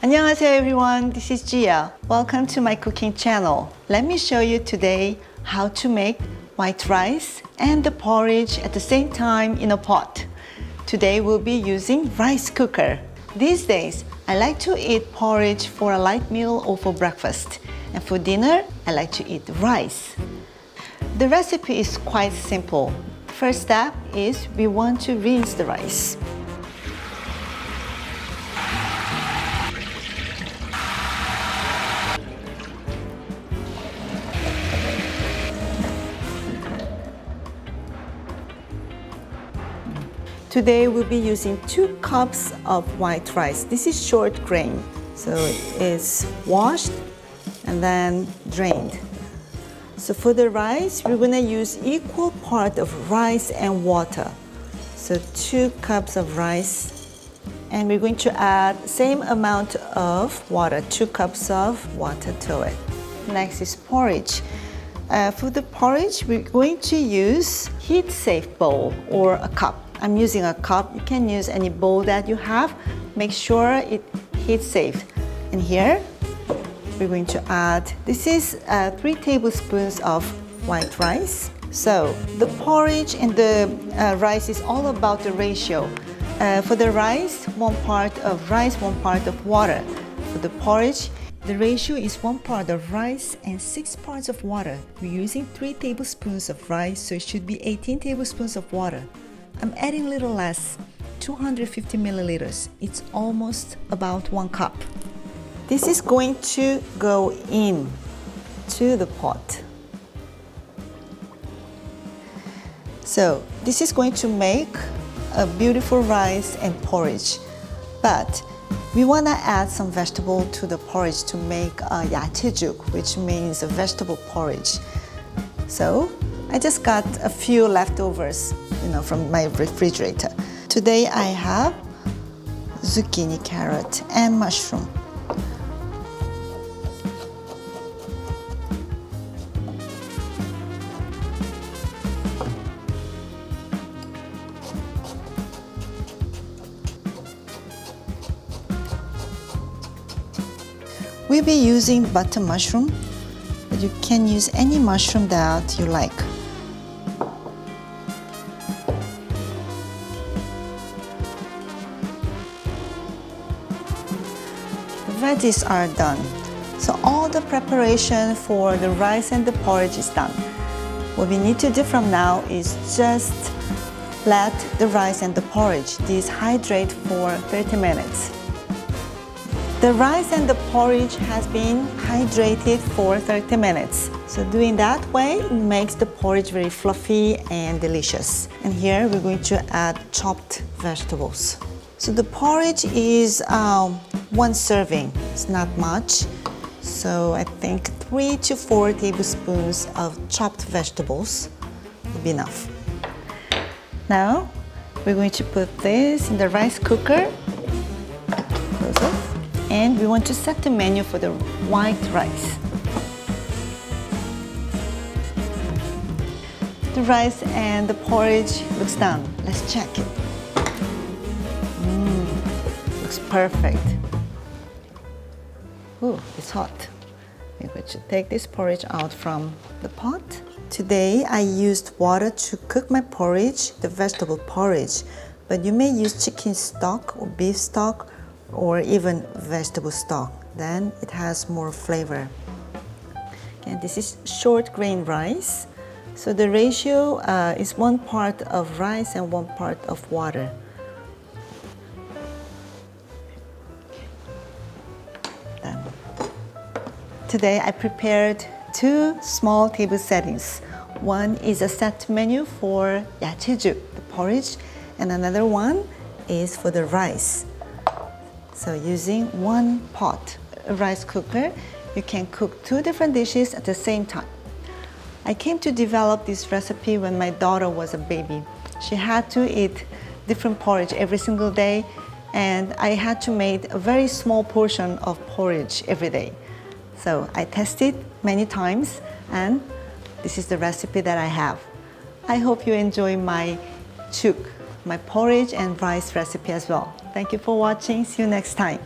안녕하세요 everyone, this is Jia. Welcome to my cooking channel. Let me show you today how to make white rice and the porridge at the same time in a pot. Today we'll be using rice cooker. These days, I like to eat porridge for a light meal or for breakfast. And for dinner, I like to eat rice. The recipe is quite simple. First step is we want to rinse the rice. Today we'll be using 2 cups of white rice. This is short grain, so it's washed and then drained. So for the rice, we're gonna use equal part of rice and water. So 2 cups of rice, and we're going to add same amount of water, 2 cups of water to it. Next is porridge. For the porridge, we're going to use heat-safe bowl or a cup. I'm using a cup. You can use any bowl that you have. Make sure it heat safe. And here we're going to add, this is 3 tablespoons of white rice. So the porridge and the rice is all about the ratio. For the rice, 1 part of rice, 1 part of water. For the porridge, the ratio is 1 part of rice and 6 parts of water. We're using 3 tablespoons of rice, so it should be 18 tablespoons of water. I'm adding a little less, 250 milliliters. It's almost about 1 cup. This is going to go in to the pot. So this is going to make a beautiful rice and porridge. But we want to add some vegetable to the porridge to make a 야채죽, which means a vegetable porridge. So I just got a few leftovers, from my refrigerator. Today I have zucchini, carrot, and mushroom. We'll be using butter mushroom, but you can use any mushroom that you like. Veggies are done. So all the preparation for the rice and the porridge is done. What we need to do from now is just let the rice and the porridge dehydrate for 30 minutes. The rice and the porridge has been hydrated for 30 minutes. So doing that way, it makes the porridge very fluffy and delicious. And here we're going to add chopped vegetables. So the porridge is 1 serving. It's not much. So I think 3 to 4 tablespoons of chopped vegetables will be enough. Now we're going to put this in the rice cooker. Close it. And we want to set the menu for the white rice. The rice and the porridge looks done. Let's check it. Looks perfect. Ooh, it's hot. I'm going to take this porridge out from the pot. Today I used water to cook my porridge, the vegetable porridge, but you may use chicken stock or beef stock or even vegetable stock. Then it has more flavor. And this is short grain rice. So the ratio is 1 part of rice and 1 part of water. Today I prepared 2 small table settings. One is a set menu for 야채죽, the porridge, and another one is for the rice. So using 1 pot, a rice cooker, you can cook 2 different dishes at the same time. I came to develop this recipe when my daughter was a baby. She had to eat different porridge every single day, and I had to make a very small portion of porridge every day. So I tested many times, and this is the recipe that I have. I hope you enjoy my chuk, my porridge and rice recipe as well. Thank you for watching. See you next time.